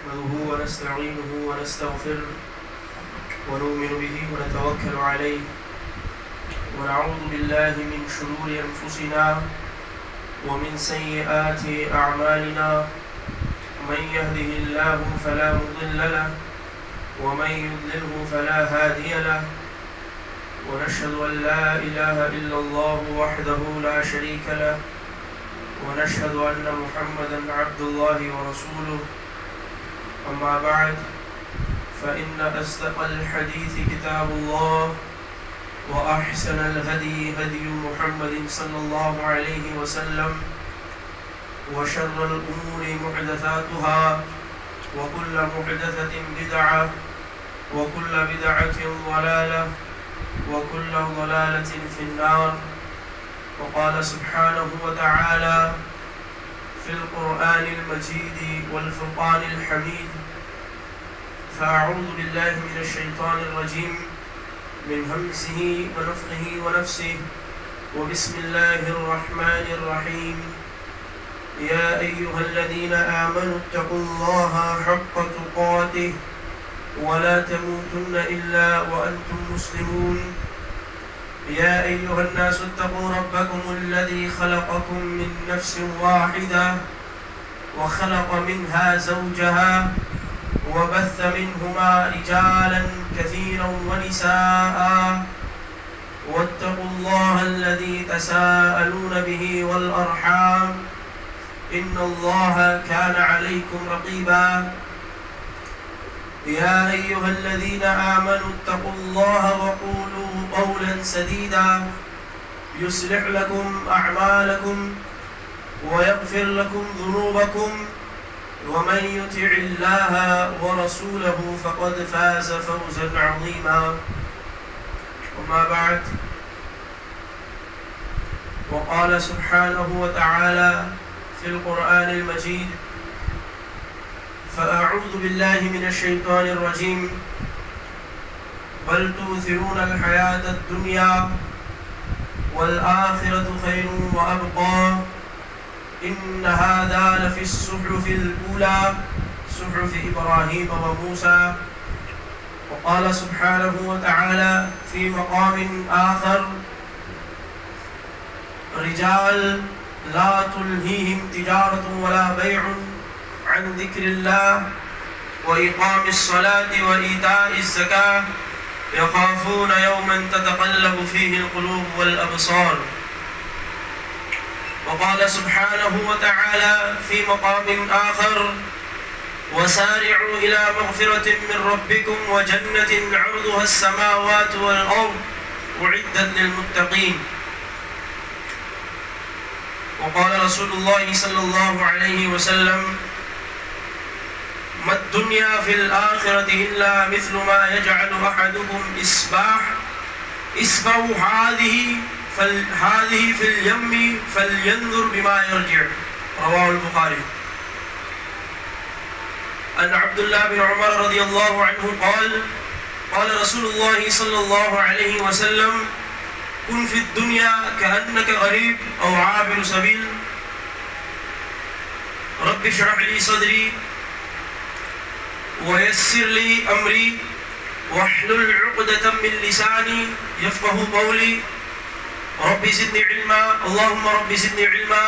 نحمده ونستعينه ونستغفره ونؤمن به ونتوكل عليه ونعوذ بالله من شرور أنفسنا ومن سيئات أعمالنا من يهده الله فلا مضل له ومن يضلله فلا هادي له ونشهد أن لا إله إلا الله وحده لا شريك له ونشهد أن محمدا عبد الله ورسوله أما بعد فإن أصدق الحديث كتاب الله وأحسن الهدي هدي محمد صلى الله عليه وسلم وشر الأمور محدثاتها وكل محدثة بدعة وكل بدعة ضلالة وكل ضلالة في النار. وقال سبحانه وتعالى في القرآن المجيد والفرقان الحميد: فأعوذ بالله من الشيطان الرجيم من همزه ونفخه ونفسه وبسم الله الرحمن الرحيم. يا أيها الذين آمنوا اتقوا الله حق تقاته ولا تموتن إلا وأنتم مسلمون. يا أيها الناس اتقوا ربكم الذي خلقكم من نفس واحدة وخلق منها زوجها وبث منهما رجالا كثيرا ونساء واتقوا الله الذي تساءلون به والأرحام إن الله كان عليكم رقيبا. يا أيها الذين آمنوا اتقوا الله وقولوا قولا سديدا يصلح لكم أعمالكم ويغفر لكم ذنوبكم ومن يطع الله ورسوله فقد فاز فوزا عظيما. وما بعد، وقال سبحانه وتعالى في القرآن المجيد: فأعوذ بالله من الشيطان الرجيم بل تؤثرون الحياة الدنيا والآخرة خير وأبقى إن هذا لفي الصحف الأولى صحف إبراهيم وموسى. وقال سبحانه وتعالى في مقام آخر: رجال لا تلهيهم تجارة ولا بيع عن ذكر الله وإقام الصلاة وإيتاء الزكاة يخافون يوما تتقلب فيه القلوب والأبصار. وقال سبحانه وتعالى في مقام آخر: وسارعوا إلى مغفرة من ربكم وجنة عرضها السماوات والأرض أعدت للمتقين. وقال رسول الله صلى الله عليه وسلم: ما الدنيا في الآخرة إلا مثل ما يجعل أحدكم إصبعه هذه في اليم فلينظر بما يرجع. رواه البخاري. عن عبد الله بن عمر رضي الله عنه قال: قال رسول الله صلى الله عليه وسلم: كن في الدنيا كأنك غريب أو عابر سبيل. رب اشرح لي صدري ويسر لي أمري واحلل عقدة من لساني يفقه قولي. رب زدني علما اللهم رب زدني علما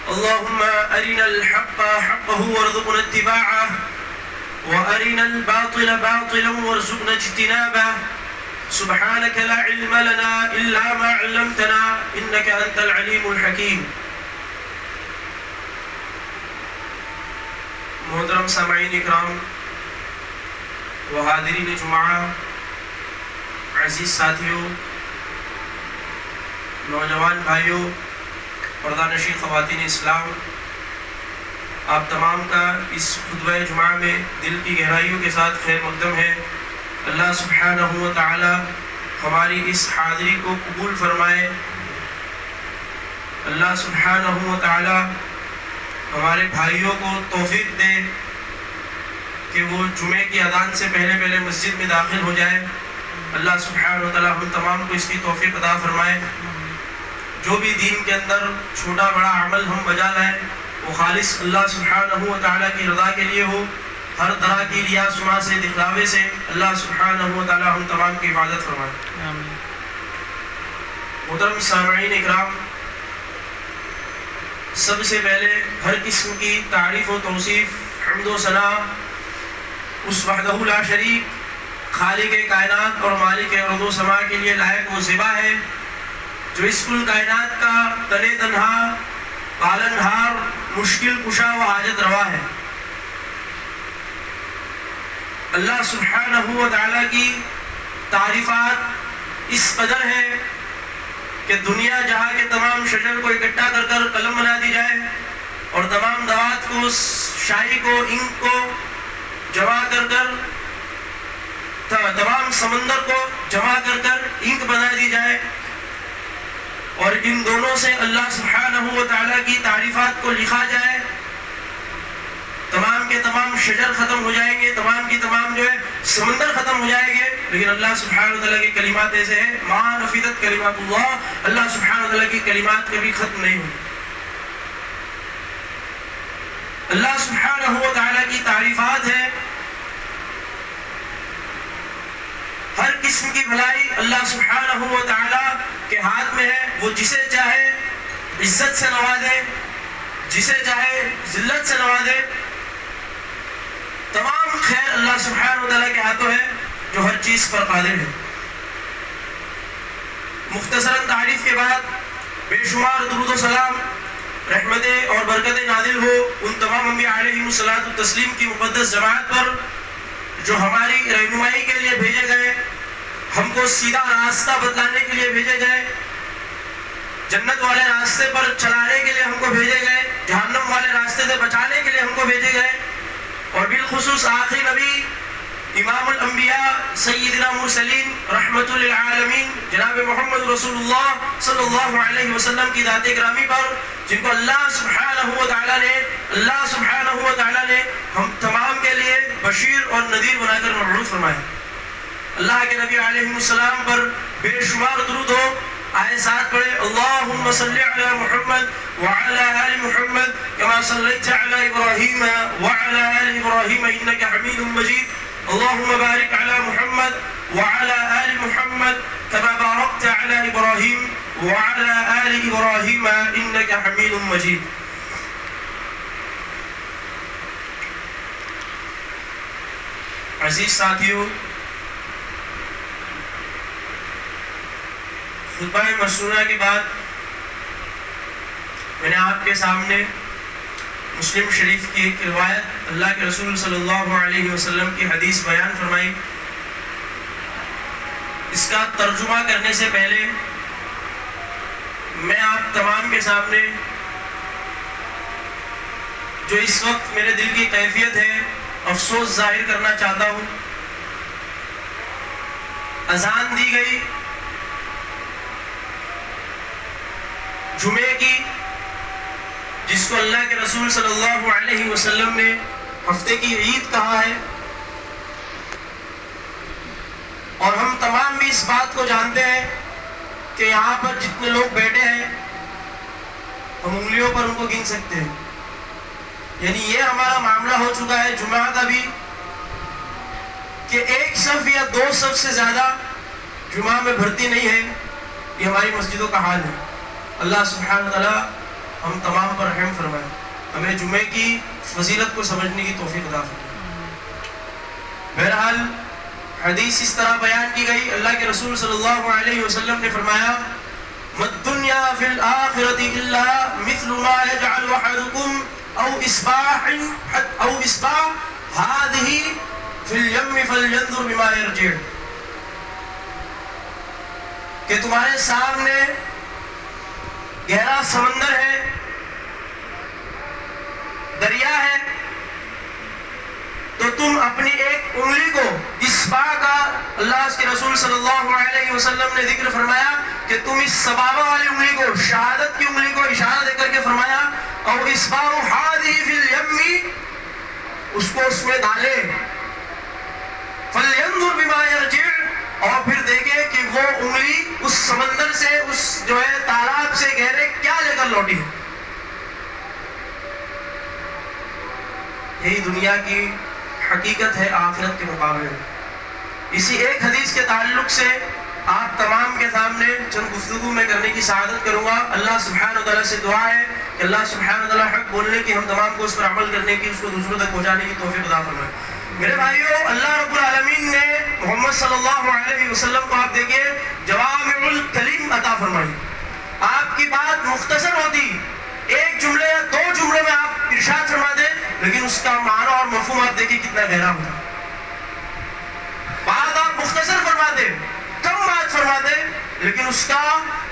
اللهم أرنا الحق حقه وارزقنا اتباعه وأرنا الباطل باطلا وارزقنا اجتنابه. سبحانك لا علم لنا إلا ما علمتنا إنك أنت العليم الحكيم. محترم سامعین اکرام و حاضرین جمعہ، عزیز ساتھیوں، نوجوان بھائیوں، پردہ نشین خواتین اسلام، آپ تمام کا اس خطبہ جمعہ میں دل کی گہرائیوں کے ساتھ خیر مقدم ہے. اللہ سبحانہ و تعالی ہماری اس حاضری کو قبول فرمائے. اللہ سبحانہ و تعالی ہمارے بھائیوں کو توفیق دے کہ وہ جمعے کی اذان سے پہلے مسجد میں داخل ہو جائے. اللہ سبحانہ و تعالی ہم تمام کو اس کی توفیق عطا فرمائے. جو بھی دین کے اندر چھوٹا بڑا عمل ہم بجا لائیں وہ خالص اللہ سبحانہ و تعالیٰ کی رضا کے لیے ہو ہر طرح کی ریا سما سے، دکھلاوے سے اللہ سبحانہ و تعالی ہم تمام کی حفاظت فرمائے۔ محترم سامعین اکرام، سب سے پہلے ہر قسم کی تعریف و توصیف، حمد و ثنا اس وحدہ لا شریک خالق کائنات اور مالک ارض و سما کے لیے لائق و زیبا ہے، جو اس کل کائنات کا تنے تنہا پالنہار، مشکل کشا و حاجت روا ہے۔ اللہ سبحانہ و تعالیٰ کی تعریفات اس قدر ہے کہ دنیا جہاں کے تمام شجر کو اکٹھا کر کر قلم بنا دی جائے اور تمام دوات کو، شاہی کو، انک کو جمع کر کر، تمام سمندر کو جمع کر کر انک بنا دی جائے اور ان دونوں سے اللہ سبحانہ و تعالیٰ کی تعریفات کو لکھا جائے، تمام کے تمام شجر ختم ہو جائیں گے، تمام کی تمام جو ہے سمندر ختم ہو جائیں گے، لیکن اللہ سبحانہ و تعالیٰ کی کلمات ایسے ہیں، ما نفدت کلمات اللہ، اللہ سبحانہ و تعالیٰ کی کلمات کبھی ختم نہیں ہوئی۔ اللہ سبحانہ و تعالیٰ کی تعریفات ہے، ہر قسم کی بھلائی اللہ سبحانہ و تعالیٰ کے ہاتھ میں ہے، وہ جسے چاہے عزت سے نوازے، جسے چاہے ذلت سے نوازے، تمام خیر اللہ سبحانہ و تعالیٰ کے ہاتھوں ہے جو ہر چیز پر قادر ہے۔ مختصراً تعریف کے بعد بے شمار درود و سلام، رحمتیں اور برکتیں نازل ہو ان تمام انبیاء علیہم الصلوۃ والتسلیم کی مقدس جماعت پر جو ہماری رہنمائی کے لیے بھیجے گئے، ہم کو سیدھا راستہ بتلانے کے لیے بھیجے گئے، جنت والے راستے پر چلانے کے لیے ہم کو بھیجے گئے، جہنم والے راستے سے بچانے کے لیے ہم کو بھیجے گئے، اور بالخصوص آخری نبی امام الانبیاء سیدنا مرسلین رحمت للعالمین جناب محمد رسول اللہ صلی اللہ علیہ وسلم کی ذات گرامی پر، جن کو اللہ سبحانہ و تعالیٰ نے ہم تمام کے لیے بشیر اور نذیر بنا کر مبعوث فرمایا۔ اللہ کے نبی علیہ السلام پر بے شمار درود ہو، آئے ساتھ پڑھے، اللہم صلی علی محمد وعلی آل محمد کما صلیت علی ابراہیم وعلی آل ابراہیم انکا حمید مجید، اللہم بارک علی محمد وعلی آل محمد کما بارکت علی ابراہیم وعلی آل ابراہیم انکا حمید مجید۔ عزیز ساتھیو، خطبہ مسنونہ کے بعد میں نے آپ کے سامنے مسلم شریف کی ایک روایت، اللہ کے رسول صلی اللہ علیہ وسلم کی حدیث بیان فرمائی۔ اس کا ترجمہ کرنے سے پہلے میں آپ تمام کے سامنے جو اس وقت میرے دل کی کیفیت ہے افسوس ظاہر کرنا چاہتا ہوں۔ اذان دی گئی جمعے کی، جس کو اللہ کے رسول صلی اللہ علیہ وسلم نے ہفتے کی عید کہا ہے، اور ہم تمام بھی اس بات کو جانتے ہیں کہ یہاں پر جتنے لوگ بیٹھے ہیں ہم انگلیوں پر ان کو گن سکتے ہیں، یعنی یہ ہمارا معاملہ ہو چکا ہے جمعہ کا بھی کہ ایک صف یا دو صف سے زیادہ جمعہ میں بھرتی نہیں ہے، یہ ہماری مسجدوں کا حال ہے۔ اللہ سبحانہ وتعالی ہم تمام پر رحم فرمائے، ہمیں جمعے کی فضیلت کو سمجھنے کی توفیق عطا فرمائے۔ بہرحال حدیث اس طرح بیان کی گئی، اللہ کے رسول صلی اللہ علیہ وسلم نے فرمایا، مَالدُّنْيَا فِي الْآخِرَةِ إِلَّا مِثْلُ مَا يَجْعَلُ أَحَدُكُمْ أَوْ إِصْبَعَ هَٰذِهِ فِي الْيَمِّ فَلْيَنظُرْ بِمَا يَرْجِعُ، کہ تمہارے سامنے گہرا سمندر ہے، دریا ہے، تو تم اپنی ایک انگلی کو، اصبع کا اللہ کے رسول صلی اللہ علیہ وسلم نے ذکر فرمایا کہ تم اس سبابہ والی انگلی کو، شہادت کی انگلی کو اشارہ دے کر کے فرمایا، اور اصبع هذه في اليم، اس کو اس میں ڈالے، فَلْيَنْظُرْ بِمَا يَرْجِعُ، اور پھر دیکھے کہ وہ انگلی اس سمندر سے، اس جو ہے تالاب سے گہرے کیا لے کر لوٹی ہے۔ یہی دنیا کی حقیقت ہے آخرت کے مقابلے میں. اسی ایک حدیث کے تعلق سے آپ تمام کے سامنے چند گفتگو میں کرنے کی سعادت کروں گا. اللہ سبحانہ وتعالیٰ سے دعا ہے کہ اللہ سبحانہ وتعالیٰ حق بولنے کی، ہم تمام کو اس پر عمل کرنے کی، اس کو دوسروں تک پہنچانے کی توفیق عطا فرمائے. میرے بھائیوں، اللہ رب العالمین نے محمد صلی اللہ علیہ وسلم کو آپ دیکھیے جوامع الکلم عطا فرمائی. آپ کی بات مختصر ہوتی، ایک جملے یا دو جملوں میں آپ ارشاد فرما دیں، لیکن اس کا معنی اور مفہوم آپ دیکھیے کتنا گہرا ہوتا. بات آپ مختصر فرما دیں، کم بات فرما دیں، لیکن اس کا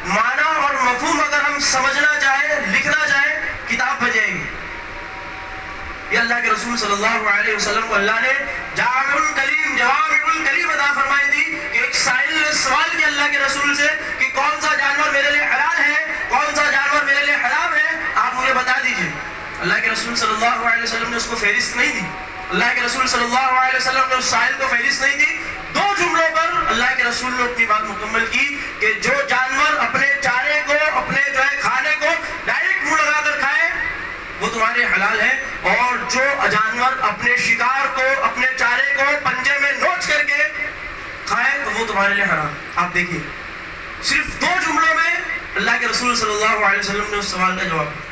معنی اور مفہوم اگر ہم سمجھنا چاہیں، لکھنا چاہیں، کتاب بن جائے گی. یہ اللہ کے رسول صلی اللہ علیہ وسلم کو اللہ نے جامع الکلیم، جوامع الکلیم عطا فرمائی تھی. کہ ایک سائل نے سوال کیا اللہ کے رسول سے کہ کون سا جانور میرے لیے حلال ہے، کون سا جانور میرے لیے حرام ہے، آپ مجھے بتا دیجئے. اللہ کے رسول صلی اللہ علیہ وسلم نے اس کو فہرست نہیں دی. اللہ کے رسول صلی اللہ علیہ وسلم نے اس سائل کو فہرست نہیں دی. دو جملوں پر اللہ کے رسول نے اپنی بات مکمل کی کہ جو جانور اپنے چارے کو، اپنے جو ہے کھانے کو ڈائریکٹ منہ لگا کر کھائے وہ تمہارے حلال ہے، اور جو جانور اپنے شکار کو، اپنے چارے کو پنجے میں نوچ کر کے کھائے تو وہ تمہارے لیے حرام. آپ دیکھیے صرف دو جملوں میں اللہ کے رسول صلی اللہ علیہ وسلم نے اس سوال کا جواب دیا.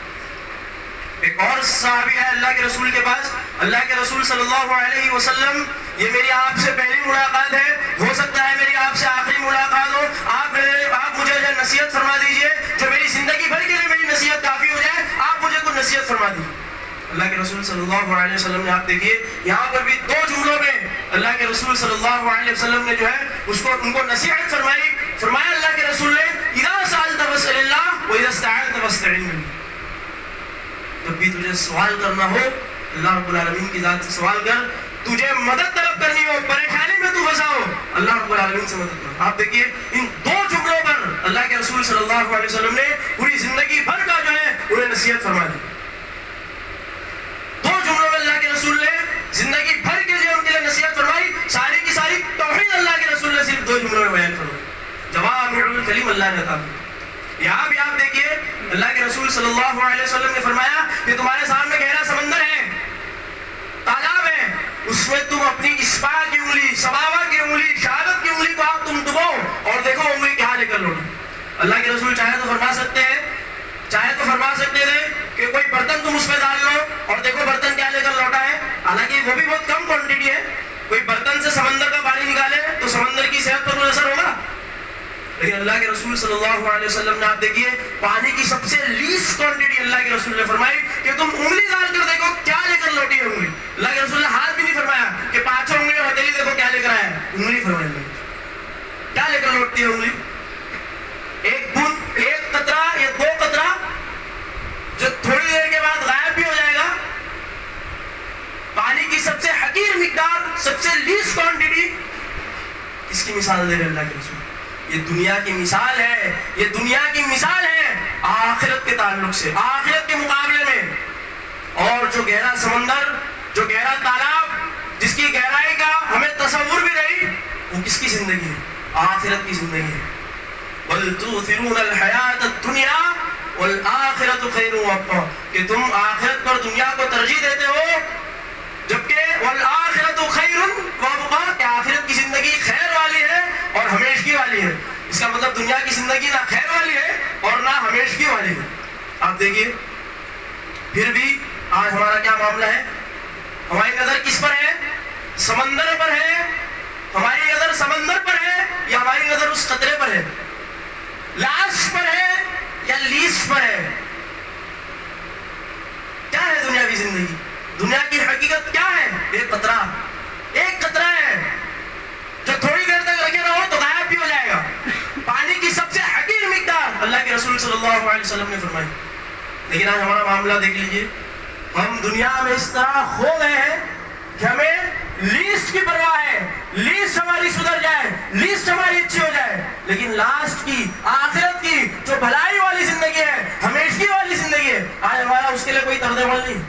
ایک اور صحابی ہے اللہ کے رسول کے پاس. اللہ کے رسول صلی اللہ علیہ وسلم، یہ میری آپ سے پہلی ملاقات ہے، ہو سکتا ہے میری آپ سے آخری ملاقات ہو. آپ مجھے جو نصیحت فرما دیجئے، جو میری زندگی بھر کے لیے میری نصیحت کافی ہو جائے. آپ مجھے کوئی نصیحت فرما دیجئے. اللہ کے رسول صلی اللہ علیہ وسلم نے، آپ دیکھیے یہاں پر بھی دو جملوں میں اللہ کے رسول صلی اللہ علیہ وسلم نے جو ہے اس کو، ان کو نصیحت فرمائی. فرمایا اللہ کے رسول نے اذا سألت فاسأل اللہ واذا استعنت فاستعن باللہ. جب بھی تجھے سوال کرنا ہو اللہ رب العالمین کی ذات سے سوال کر. تجھے مدد طلب کرنی ہو، پریشانی میں تو پھنسا ہو، اللہ رب العالمین سے مدد کرو. آپ دیکھیے ان دو جملوں پر اللہ کے رسول صلی اللہ علیہ وسلم نے پوری زندگی بھر کا جو ہے انہیں نصیحت فرما دی. دو جملوں میں اللہ کے رسول نے زندگی بھر کے لیے ان کے لیے نصیحت فرمائی. ساری کی ساری توحید اللہ کے رسول نے صرف دو جملوں میں بیان فرمائی. جوامع الکلم اللہ نے عطا فرمائی. یہاں بھی آپ دیکھیے اللہ کے رسول صلی اللہ علیہ وسلم نے فرمایا کہ تمہارے سامنے گہرا سمندر ہے، تالاب ہے، اس میں تم اپنی اسبا کی انگلی، سبابہ کی انگلی، شہادت کی انگلی کو آپ تم ڈبو اور دیکھو انگلی کہاں لے کر لوٹے. اللہ کے رسول چاہے تو فرما سکتے ہیں، چاہے تو فرما سکتے تھے کہ کوئی برتن تم اس میں ڈال لو اور دیکھو برتن کیا لے کر لوٹا ہے. حالانکہ وہ بھی بہت کم کوانٹٹی ہے. کوئی برتن سے سمندر کا پانی نکالے تو سمندر کی صحت پر کوئی اثر ہوگا؟ لیکن اللہ کے رسول صلی اللہ علیہ وسلم نے، آپ دیکھیے پانی کی سب سے لیسٹ کوانٹٹی اللہ کے رسول نے فرمائی کہ تم انگلی ڈال کر دیکھو کیا لے کر لوٹی ہے انگلی. اللہ کے رسول نے ہاتھ بھی نہیں فرمایا کہ پانچوں انگلی اور ہتھیلی دیکھو کیا لے کر آیا ہے. انگلی فرمائی کیا لے کر لوٹتی ہے انگلی. ایک بوند، ایک قطرہ یا دو قطرہ جو تھوڑی دیر کے بعد غائب بھی ہو جائے گا. پانی کی سب سے حقیر مقدار، سب سے لیسٹ کوانٹٹی، اس کی مثال دے رہے اللہ کے رسول. یہ دنیا کی مثال ہے، یہ دنیا کی مثال ہے آخرت کے تعلق سے، آخرت کے مقابلے میں. اور جو گہرا سمندر، جو گہرا تالاب، جس کی گہرائی کا ہمیں تصور بھی نہیں، وہ کس کی زندگی ہے؟ آخرت کی زندگی ہے. بل تؤثرون الحیات الدنیا والآخرۃ خیر وابقیٰ، کہ تم آخرت پر دنیا کو ترجیح دیتے ہو، جبکہ والآخرۃ خیر وابقیٰ، کہ آخرت کی زندگی خیر والی ہے اور ہمیشگی والی ہے. اس کا مطلب دنیا کی زندگی نہ خیر والی ہے اور نہ ہمیشگی والی ہے. آپ دیکھیے پھر بھی آج ہمارا کیا معاملہ ہے؟ ہماری نظر کس پر ہے؟ سمندر پر ہے. ہماری نظر سمندر پر ہے یا ہماری نظر اس قطرے پر ہے؟ لاسٹ پر ہے یا لیسٹ پر ہے؟ کیا ہے دنیا کی زندگی؟ دنیا کی حقیقت کیا ہے؟ ایک قطرہ، ایک قطرہ ہے جو تھوڑی دیر تک لگے رہو تو غائب بھی ہو جائے گا. پانی کی سب سے حقیر مقدار اللہ کے رسول صلی اللہ علیہ وسلم نے فرمائی. لیکن آج ہمارا معاملہ دیکھ لیجئے، ہم دنیا میں اس طرح کھو گئے ہیں کہ ہمیں لیسٹ کی پرواہ ہے، لیسٹ ہماری سدھر جائے، لیسٹ ہماری اچھی ہو جائے، لیکن لاسٹ کی، آخرت کی جو بھلائی والی زندگی ہے، ہمیشگی والی زندگی ہے، آج ہمارا اس کے لیے کوئی طرز عمل نہیں.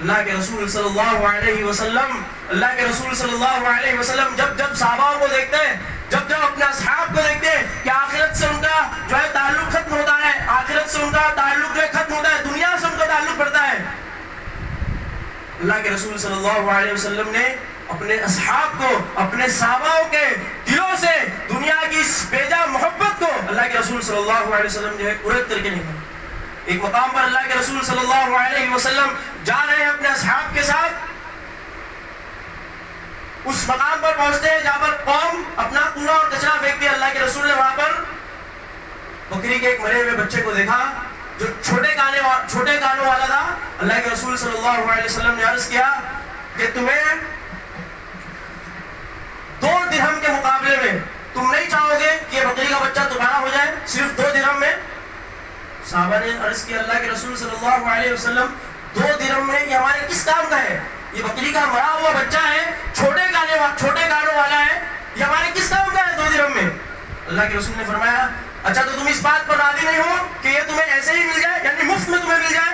اللہ کے رسول صلی اللہ علیہ وسلم، اللہ کے رسول صلی اللہ علیہ وسلم جب صحابہ کو دیکھتے ہیں، جب اپنے اصحاب کو دیکھتے ہیں کہ آخرت سے ان کا جو ہے تعلق ختم ہوتا ہے، آخرت سے ان کا تعلق جو ہے ختم ہوتا ہے، دنیا سے ان کا تعلق بڑھتا ہے، اللہ کے رسول صلی اللہ علیہ وسلم نے اپنے اصحاب کو، اپنے صحابہ کے دلوں سے دنیا کی اس بیجا محبت کو اللہ کے رسول صلی اللہ علیہ وسلم جو ہے ارد کر کے نکالا۔ ایک مقام پر اللہ کے رسول صلی اللہ علیہ وسلم جا رہے ہیں اپنے اصحاب کے ساتھ، اس مقام پر پہنچتے ہیں جہاں پر قوم اپنا کوڑا اور کچرا پھینکتی ہے۔ اللہ کے رسول نے وہاں پر بکری کے ایک مرے ہوئے بچے کو دیکھا جو چھوٹے کانوں والا تھا۔ اللہ کے رسول صلی اللہ علیہ وسلم نے عرض کیا کہ تمہیں 2 درہم کے مقابلے میں تم نہیں چاہو گے کہ یہ بکری کا بچہ تمہارا ہو جائے صرف 2 درہم میں؟ صحابہ نے عرض کیا اللہ کے رسول صلی اللہ علیہ وسلم 2 درہم میں یہ ہمارے کس کام کا ہے؟ یہ بکری کا مرا ہوا بچہ ہے، چھوٹے کانوں والا ہے، یہ ہمارے کس کام کا ہے 2 درہم میں؟ اللہ کے رسول نے فرمایا اچھا تو تم اس بات پر راضی نہیں ہو کہ یہ تمہیں ایسے ہی مل جائے، یعنی مفت میں تمہیں مل جائے؟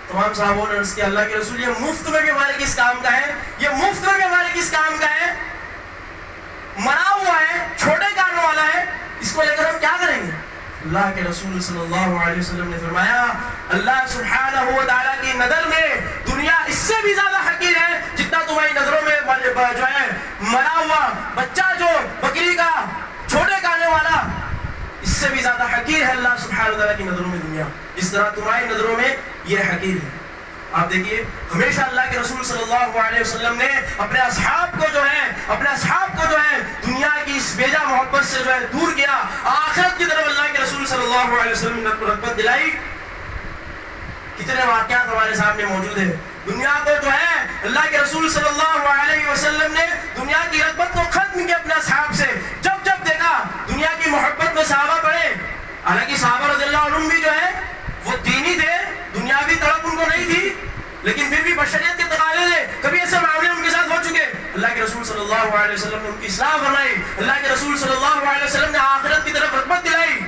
تمام صحابوں نے عرض کیا اللہ کے رسول یہ مفت میں بھی ہمارے کس کام کا ہے؟ یہ مفت میں بھی ہمارے کس کام کا ہے؟ مرا ہوا ہے، چھوٹے کانوں والا ہے، اس کو لے کر ہم کیا کریں گے؟ اللہ کے رسول صلی اللہ علیہ وسلم نے فرمایا اللہ سبحانہ و تعالیٰ کی نظر میں دنیا اس سے بھی زیادہ حقیر ہے جتنا تمہاری نظروں میں جو ہے مرا ہوا بچہ جو بکری کا چھوٹے کانے والا، اس سے بھی زیادہ حقیر ہے اللہ سبحانہ و تعالیٰ کی نظروں میں دنیا، اس طرح تمہاری نظروں میں یہ حقیر ہے۔ آپ دیکھیے ہمیشہ اللہ کے رسول صلی اللہ علیہ وسلم نے اپنے اصحاب کو جو ہے دنیا کی اس بیجا محبت سے جو ہے دور کیا، آخرت کی طرف اللہ کے رسول صلی اللہ علیہ وسلم نے رغبت دلائی۔ کتنے واقعات ہمارے سامنے موجود ہیں۔ دنیا کو جو ہے اللہ کے رسول صلی اللہ علیہ وسلم نے دنیا کی رغبت کو ختم کیا اپنے اصحاب سے۔ جب دیکھا دنیا کی محبت میں صحابہ پڑے، حالانکہ صحابہ رضی اللہ عنہم بھی جو ہے وہ دینی تھے، دنیاوی طرف ان کو نہیں تھی، لیکن پھر بھی بشریت کے تقاضے تھے، کبھی ایسے معاملے ان کے ساتھ ہو چکے، اللہ کے رسول صلی اللہ علیہ وسلم نے ان کی اصلاح فرمائی، اللہ کے رسول صلی اللہ علیہ وسلم نے آخرت کی طرف رغبت دلائی۔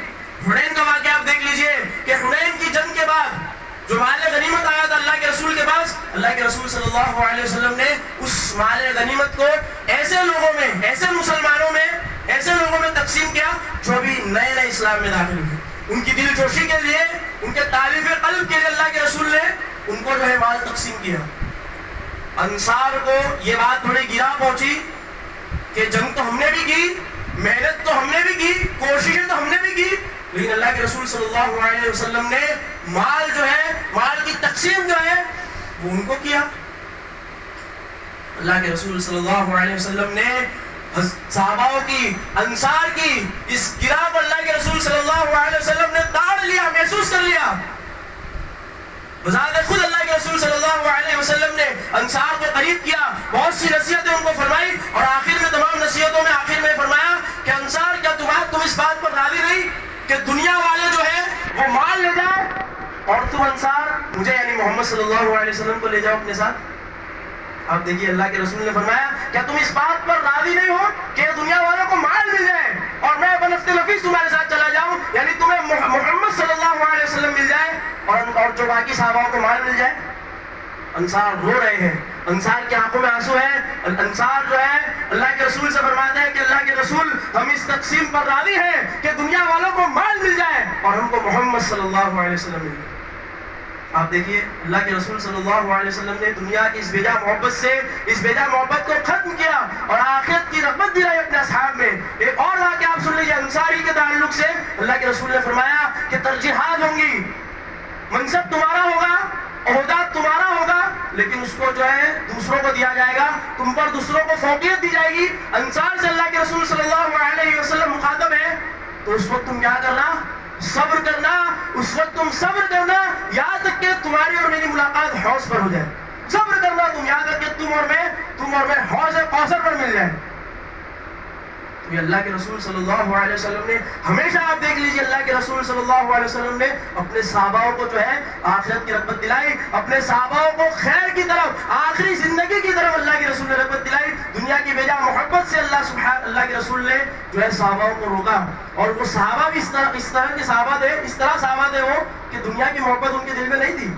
حنین کا واقعہ آپ دیکھ لیجئے کہ حنین کی جنگ کے بعد جو مال غنیمت آیا تھا اللہ کے رسول کے پاس، اللہ کے رسول صلی اللہ علیہ وسلم نے اس مال غنیمت کو ایسے لوگوں میں، ایسے مسلمانوں میں، ایسے لوگوں میں تقسیم کیا جو ابھی نئے اسلام میں داخل ہوئے، ان کی دل جوشی کے لیے، ان کے تالیف قلب کے لیے اللہ کے رسول نے ان کو جو ہے مال تقسیم کیا۔ انصار کو یہ بات تھوڑی گرا پہنچی کہ جنگ تو ہم نے بھی کی، محنت تو ہم نے بھی کی، کوششیں تو ہم نے بھی کی، لیکن اللہ کے رسول صلی اللہ علیہ وسلم نے مال جو ہے، مال کی تقسیم جو ہے وہ ان کو کیا۔ اللہ کے رسول صلی اللہ علیہ وسلم نے صحابہ کی، انصار کی اس گرا کو اللہ کے رسول صلی اللہ علیہ وسلم نے تاڑ لیا، محسوس کر لیا۔ بذات خود اللہ کے رسول صلی اللہ علیہ وسلم نے انصار کو قریب کیا، بہت سی نصیحتیں ان کو فرمائی، اور آخر میں تمام نصیحتوں میں آخر میں فرمایا کہ انصار کیا تم اس بات پر راضی نہیں کہ دنیا والے جو ہے وہ مال لے جائیں اور تم انصار مجھے یعنی محمد صلی اللہ علیہ وسلم کو لے جاؤ اپنے ساتھ؟ آپ دیکھیے اللہ کے رسول نے فرمایا کیا تم اس بات پر راضی نہیں ہو کہ دنیا والوں کو مال مل جائے اور میں بنفس نفیس تمہارے ساتھ چلا جاؤں، یعنی تمہیں محمد صلی اللہ علیہ وسلم مل جائے اور جو باقی صحابہ کو مال مل جائے؟ انصار رو رہے ہیں، انصار کی آنکھوں میں آنسو ہے۔ انصار جو ہے اللہ کے رسول سے فرماتے ہیں کہ اللہ کے رسول ہم اس تقسیم پر راضی ہیں کہ دنیا والوں کو مال مل جائے اور ہم کو محمد صلی اللہ علیہ وسلم مل جائے۔ آپ دیکھیے اللہ کے رسول صلی اللہ علیہ وسلم نے دنیا کی اس بیجا محبت سے اس بیجا محبت کو ختم کیا اور آخرت کی رغبت دلائی اپنے اصحاب میں۔ ایک اور واقعہ آپ سن لیجیے انصاری کے تعلق سے، اللہ کے رسول نے فرمایا کہ ترجیحات ہوں گی، منصب تمہارا ہوگا، عہدات تمہارا ہوگا، لیکن اس کو جو ہے دوسروں کو دیا جائے گا، تم پر دوسروں کو فوقیت دی جائے گی۔ انصار سے اللہ کے رسول صلی اللہ علیہ وسلم مخاطب ہے، تو اس وقت تم کیا کرنا؟ صبر کرنا، اس وقت تم صبر کرنا یہاں تک کہ تمہاری اور میری ملاقات حوض پر ہو جائے۔ صبر کرنا تم یہاں تک کہ تم اور میں حوض کوثر پر مل جائے۔ یہ اللہ کے رسول صلی اللہ علیہ وسلم نے ہمیشہ، آپ دیکھ لیجیے اللہ کے رسول صلی اللہ علیہ وسلم نے اپنے صحابہ کو جو ہے آخرت کی رغبت دلائی، اپنے صحابہ کو خیر کی طرف، آخری زندگی کی طرف اللہ کے رسول نے رغبت دلائی۔ دنیا کی بیجا محبت سے اللہ کے رسول نے جو ہے صحابہ کو روکا، اور وہ صحابہ بھی اس طرح کے صحابہ تھے وہ کہ دنیا کی محبت ان کے دل میں نہیں تھی،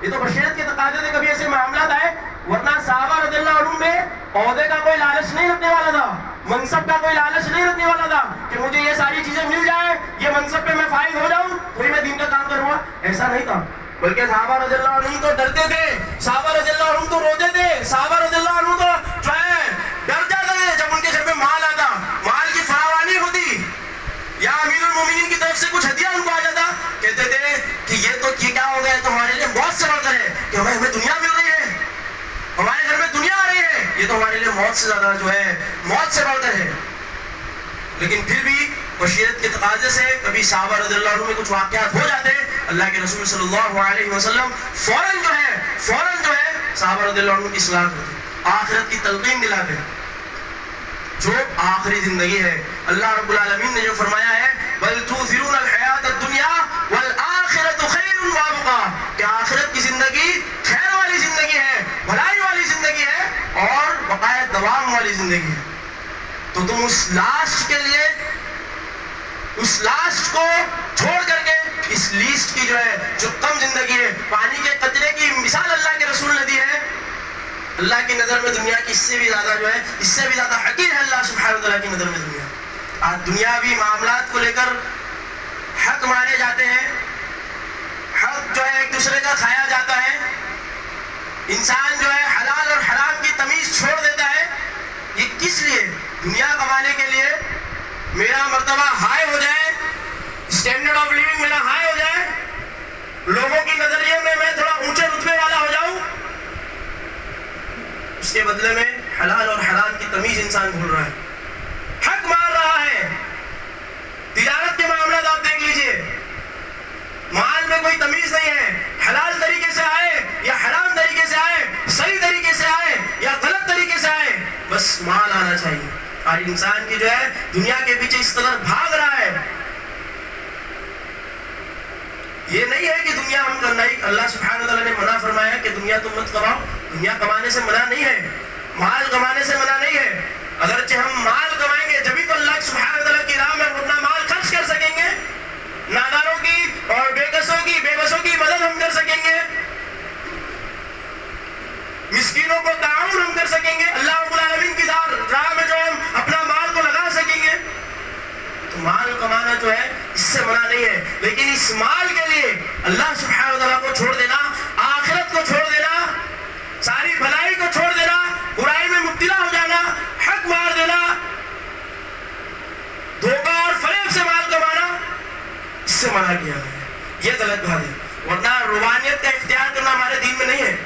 یہ تو بشریت کے تقاضے تھے، کبھی ایسے معاملات آئے، ورنہ صحابہ رضی اللہ عنہم میں عہدے کا کوئی لالچ نہیں رکھنے والا تھا، منصب کا کوئی لالچ نہیں رکھنے والا تھا کہ مجھے یہ ساری چیزیں مل جائیں، یہ منصب پہ میں فائز ہو جاؤں تو ہی میں دین کا کام کروں گا، ایسا نہیں تھا۔ بلکہ صحابہ رضی اللہ عنہ تو ڈرتے تھے، صحابہ رضی اللہ عنہ تو روتے تھے، صحابہ رضی اللہ عنہ تو جو ہے ڈر جاتے تھے جب ان کے گھر میں مال آتا، مال کی فراوانی ہوتی یا امیر المومنین کی طرف سے کچھ ہدیہ ان کو آ جاتا، کہتے تھے کہ یہ تو کیا ہو گیا، تمہارے لیے موت سے بڑھ کر ہے کہ ہمیں دنیا مل رہی ہے، ہمارے گھر میں دنیا آ رہی ہے، یہ تو ہمارے لیے موت سے زیادہ جو ہے موت سے بڑھ کر ہے۔ لیکن پھر بھی بشیرت کے تقاضے سے کبھی صحابہ رضی اللہ عنہ میں کچھ واقعات ہو جاتے، اللہ کے رسول صلی اللہ علیہ وسلم فوراً جو ہے صحابہ رضی اللہ عنہ کی اصلاح کرتے، آخرت کی تلقین دلاتے، جو آخری زندگی ہے۔ اللہ رب العالمین نے جو فرمایا ہے بل تؤثرون الحیات الدنیا والآخرۃ خیر وابقیٰ، کہ آخرت کی زندگی خیر والی زندگی ہے، بھلائی والی زندگی ہے اور بقائے دوام والی زندگی ہے۔ تو تم اس لاسٹ کے لیے، اس لاسٹ کو چھوڑ کر کے اس لیسٹ کی جو ہے جو کم زندگی ہے، پانی کے قطرے کی مثال اللہ کے رسول نے دی ہے، اللہ کی نظر میں دنیا کی اس سے بھی زیادہ جو ہے، اس سے بھی زیادہ حقیر ہے اللہ سبحانہ وتعالیٰ کی نظر میں دنیا۔ آج دنیاوی معاملات کو لے کر حق مارے جاتے ہیں، حق جو ہے ایک دوسرے کا کھایا جاتا ہے، انسان جو ہے حلال اور حرام کی تمیز چھوڑ دیتا ہے۔ یہ کس لیے؟ دنیا کمانے کے لیے، میرا مرتبہ ہائی ہو جائے، اسٹینڈرڈ آف لیونگ میرا ہائی ہو جائے، لوگوں کی نظریے میں میں تھوڑا اونچے رتبے والا ہو جاؤں، اس کے بدلے میں حلال اور حرام کی تمیز انسان بھول رہا ہے، حق مار رہا ہے۔ تجارت کے معاملات آپ دیکھ لیجئے، مال میں کوئی تمیز نہیں ہے، حلال طریقے سے آئے یا حرام طریقے سے آئے، صحیح طریقے سے آئے یا غلط طریقے سے آئے، بس مال آنا چاہیے۔ آج انسان کی جو ہے دنیا کے پیچھے اس طرح بھاگ رہا ہے، یہ نہیں ہے کہ دنیا ہم کرنا ہی، اللہ سبحانہ وتعالیٰ نے منع فرمایا کہ دنیا تم مت کماؤ، دنیا کمانے سے منع نہیں ہے، مال کمانے سے منع نہیں ہے، اگرچہ ہم مال کمائیں گے جبھی تو اللہ سبحانہ وتعالیٰ کی راہ میں اپنا مال خرچ کر سکیں گے، ناداروں کی اور بے بسوں کی مدد ہم کر سکیں گے، مسکینوں کو تعاون ہم کر سکیں گے، اللہ رب العالمین کی راہ میں جو ہم اپنا مال کو لگا سکیں گے، تو مال کمانا جو ہے اس سے منع نہیں ہے، لیکن اس مال کے لیے اللہ سبحانہ وتعالیٰ کو چھوڑ دینا، آخرت کو چھوڑ دینا، ساری بھلائی کو چھوڑ دینا، برائی میں مبتلا ہو جانا، حق مار دینا، دھوکہ اور فریب سے مال کمانا، اس سے منع کیا ہے، یہ غلط بات ہے۔ ورنہ روحانیت کا اختیار کرنا ہمارے دین میں نہیں ہے،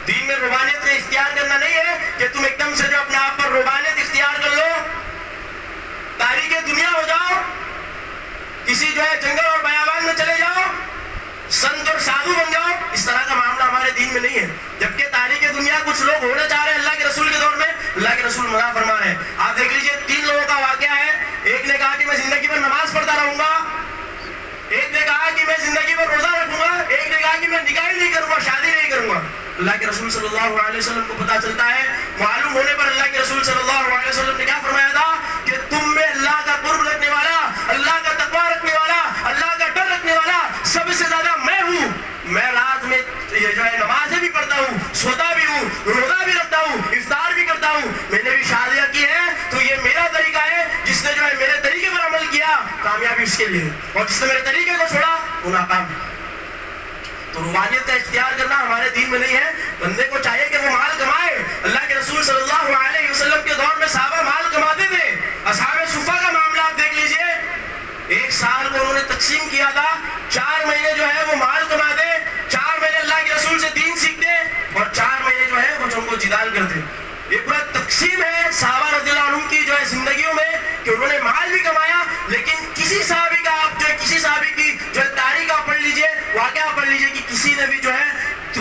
دین میں روحانیت کا اختیار کرنا نہیں ہے کہ تم ایک دم سے جو اپنے آپ پر روحانیت اختیار کر لو، تاریخ دنیا ہو جاؤ، کسی جو ہے جنگل اور بیابان میں چلے جاؤ، سنت اور سادھو بن جاؤ، اس طرح کا معاملہ ہمارے دین میں نہیں ہے۔ جبکہ تاریخ دنیا کچھ لوگ ہونا چاہ رہے ہیں اللہ کے رسول کے دور میں، اللہ کے رسول منع فرما رہے ہیں۔ آپ دیکھ لیجئے 3 لوگوں کا واقعہ ہے، ایک نے کہا کہ میں زندگی بھر نماز پڑھتا رہوں گا، ایک نے کہا کہ میں زندگی بھر روزہ رکھوں گا، ایک نے کہا کہ میں نکاح نہیں کروں گا، شادی نہیں کروں گا۔ اللہ کے رسول صلی اللہ علیہ وسلم کو پتا چلتا ہے، معلوم ہونے پر اللہ کے رسول صلی اللہ علیہ وسلم نے کیا فرمایا تھا کہ تم میں اللہ کا قرب رکھنے والا، اللہ کا تقویٰ رکھنے والا، اللہ کا ڈر رکھنے والا سب سے زیادہ میں ہوں۔ میں رات میں یہ جو ہے نمازیں بھی پڑھتا ہوں، سوتا بھی ہوں، روزہ بھی رکھتا ہوں، افطار بھی کرتا ہوں، میں نے بھی شادیاں کی ہیں، تو یہ میرا طریقہ ہے، جس نے جو ہے میرے طریقے پر عمل کیا کامیابی اس کے لیے، اور جس نے میرے طریقے کو چھوڑا وہ ناکام ہے۔ تو روحانیت کا اختیار کرنا ہمارے دین میں نہیں ہے۔ بندے کو چاہیے کہ وہ مال کمائے۔ اللہ کے رسول صلی اللہ علیہ وسلم کے دور میں صحابہ مال کماتے تھے۔ اصحاب صفہ کا معاملہ آپ دیکھ لیجئے، 1 سال کو انہوں نے تقسیم کیا تھا، 4 مہینے جو ہے وہ مال کماتے، 4 مہینے اللہ کے رسول سے دین سیکھتے، اور 4 مہینے جو ہے وہ کو جدال کرتے۔ یہ پورا تقسیم ہے صحابہ رضی اللہ عنہ کی جو ہے زندگیوں میں، کہ انہوں نے مال بھی کمایا، لیکن کسی صحابی کا آپ جو ہے کسی صحابی کی جو ہے تاریخ آپ پڑھ لیجئے، واقعہ پڑھ لیجئے کہ کسی نے بھی جو ہے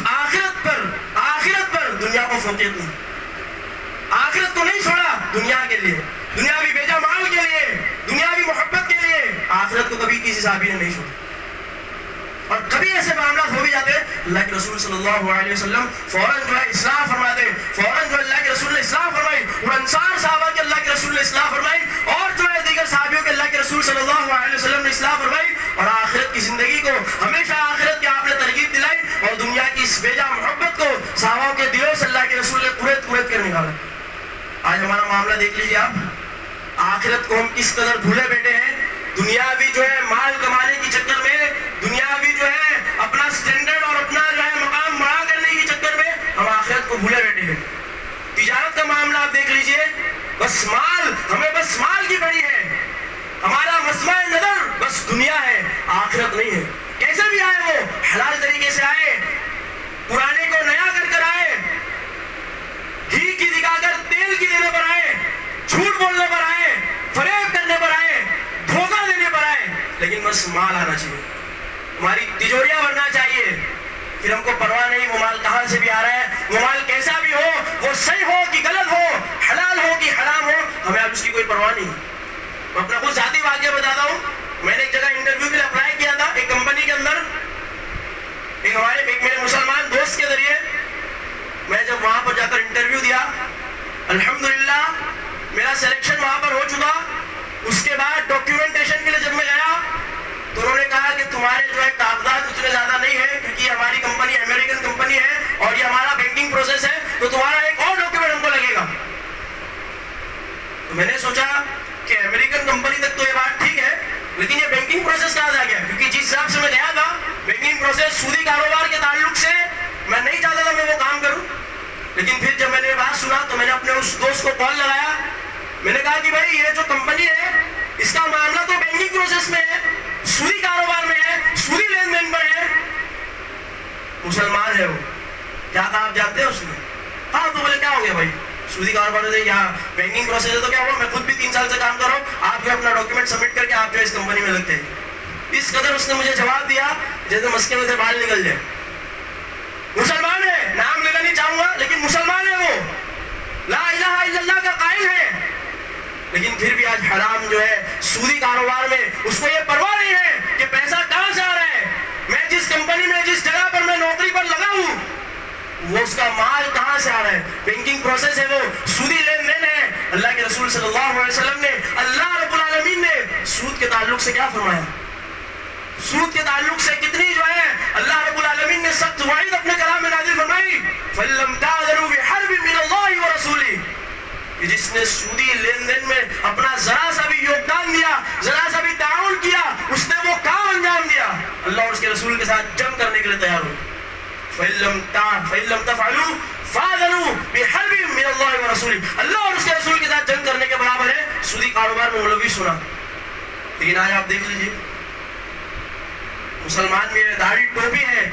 آخرت پر دنیا کو فوقیت نہیں، آخرت کو نہیں چھوڑا دنیا کے لیے، دنیاوی بیجا مال کے لیے، دنیاوی محبت کے لیے، آخرت کو کبھی کسی صحابی نے نہیں چھوڑا۔ اور کبھی ایسے معاملات ہو بھی جاتے، اللہ کے رسول صلی اللہ علیہ وسلم فوراً جو ہے اصلاح فرماتے، فوراً جو اللہ کے رسول نے اصلاح فرمائی، اور انصار صحابہ کے اللہ کے رسول نے اصلاح فرمائی، اور جو ہے دیگر صحابیوں کے اللہ کے رسول صلی اللہ علیہ وسلم نے اصلاح فرمائی، اور آخرت کی زندگی کو ہمیشہ آخرت کی آپ نے ترغیب دلائی، اور دنیا کی اس بیجا محبت کو صحابہ کے دلوں سے اللہ کے رسول نے قریت کر نکالا۔ آج ہمارا معاملہ دیکھ لیجیے آپ، آخرت کو ہم کس قدر بھولے بیٹھے ہیں، دنیاوی جو ہے مال کمانے کی چکر میں، دنیاوی جو ہے اپنا سٹینڈرڈ اور اپنا جو ہے مقام بڑا کرنے کے چکر میں ہم آخرت کو بھولے بیٹھے ہیں. تجارت کا معاملہ آپ دیکھ لیجئے, بس مال, ہمیں بس مال کی پڑی ہے, ہمارا مسمع نظر بس دنیا ہے, آخرت نہیں ہے. کیسے بھی آئے وہ حلال طریقے سے آئے, پرانے کو نیا کر آئے, گھی کی دکھا کر تیل کی دینے پر آئے, جھوٹ بولنے پر آئے, فریب کرنے پر آئے, دھوکہ دینے پر آئے, لیکن بس مال آنا چاہیے, ہماری تجوریاں بھرنا چاہیے. پھر ہم کو پرواہ نہیں وہ مال کہاں سے بھی آ رہا ہے, وہ مال کیسا بھی ہو, وہ صحیح ہو کہ غلط ہو, حلال ہو کہ حرام ہو, ہمیں اب اس کی کوئی پرواہ نہیں. میں اپنا کچھ ذاتی واقعہ بتاتا ہوں. میں نے ایک جگہ انٹرویو کے لیے اپلائی کیا تھا, ایک کمپنی کے اندر, ایک میرے مسلمان دوست کے ذریعے. میں جب وہاں پر جا کر انٹرویو دیا, الحمدللہ میرا سلیکشن وہاں پر ہو چکا. اس کے بعد ڈاکیومنٹیشن کے لیے جب میں گیا تو انہوں نے کہا کہ تمہارے جو ہے کاغذات اتنے زیادہ نہیں ہیں, کیونکہ یہ ہماری کمپنی امریکن کمپنی ہے اور یہ ہمارا بینکنگ پروسیس ہے, تو تمہارا ایک اور ڈاکیومنٹ ہم کو لگے گا. تو میں نے سوچا کہ امریکن کمپنی تک تو یہ بات ٹھیک ہے, لیکن یہ بینکنگ پروسیس کہاں سے آ گیا, کیونکہ جس حساب سے میں گیا تھا بینکنگ پروسیس سودی کاروبار کے تعلق سے میں نہیں چاہتا تھا میں وہ کام کروں. لیکن پھر جب میں نے یہ بات سنا تو میں نے اپنے اس دوست کو کال لگایا. میں نے کہا کہ بھائی یہ جو کمپنی ہے اس کا معاملہ تو بینکنگ پروسیس میں ہے, سودی کاروبار میں ہے, سودی لین دین پر ہے. مسلمان ہے وہ, کیا کہا آپ جانتے ہیں اس نے؟ ہاں. تو بولے کیا ہو گیا بھائی, سودی کاروبار ہے یا بینکنگ پروسیس ہے تو کیا ہوا, میں خود بھی 3 سال سے کام کر رہا ہوں, آپ جو اپنا ڈاکیومنٹ سبمٹ کر کے آپ جو اس کمپنی میں لگتے ہیں. اس قدر اس نے مجھے جواب دیا جیسے مسکے میں سے بال نکل جائے. مسلمان ہے, نام لینا نہیں چاہوں گا, لیکن مسلمان ہے وہ, لا الہ الا اللہ کا قائل ہے, لیکن پھر بھی آج حرام جو ہے سودی کاروبار میں اس کو یہ پرواہ نہیں ہے کہ پیسہ کہاں سے آ رہا ہے. میں جس کمپنی میں جس جگہ پر میں نوکری پر لگا ہوں وہ اس کا مال کہاں سے آ رہا ہے, بینکنگ پروسیس ہے, وہ سودی لین دین ہے. اللہ کے رسول صلی اللہ علیہ وسلم نے, اللہ رب العالمین نے سود کے تعلق سے کیا فرمایا, سود کے تعلق سے کتنی جو ہے اللہ رب العالمین نے سخت وعید اپنے کلام میں نازل فرمائی. فَلَمْ تَعْذَرُوا بِحَرْبٍ مِّنَ اللَّهِ وَرَسُولِهِ, کہ جس نے سودی لین دین میں اپنا ذرا سا بھی یوگدان دیا, ذرا سا بھی تعاون کیا, اس نے وہ کام انجام دیا, اللہ اور اس کے رسول کے ساتھ جنگ کرنے کے لیے تیار ہو. فَإِن لَمْ تَفْعَلُوا فَأْذَنُوا بِحَرْبٍ مِّنَ اللَّهِ وَرَسُولِهِ, اللہ اور اس کے رسول کے ساتھ جنگ کرنے کے برابر ہے. سودی کاروبار میں مولوی سنا, لیکن آج آپ دیکھ لیجئے مسلمان میں داڑھی ٹوپی ہے,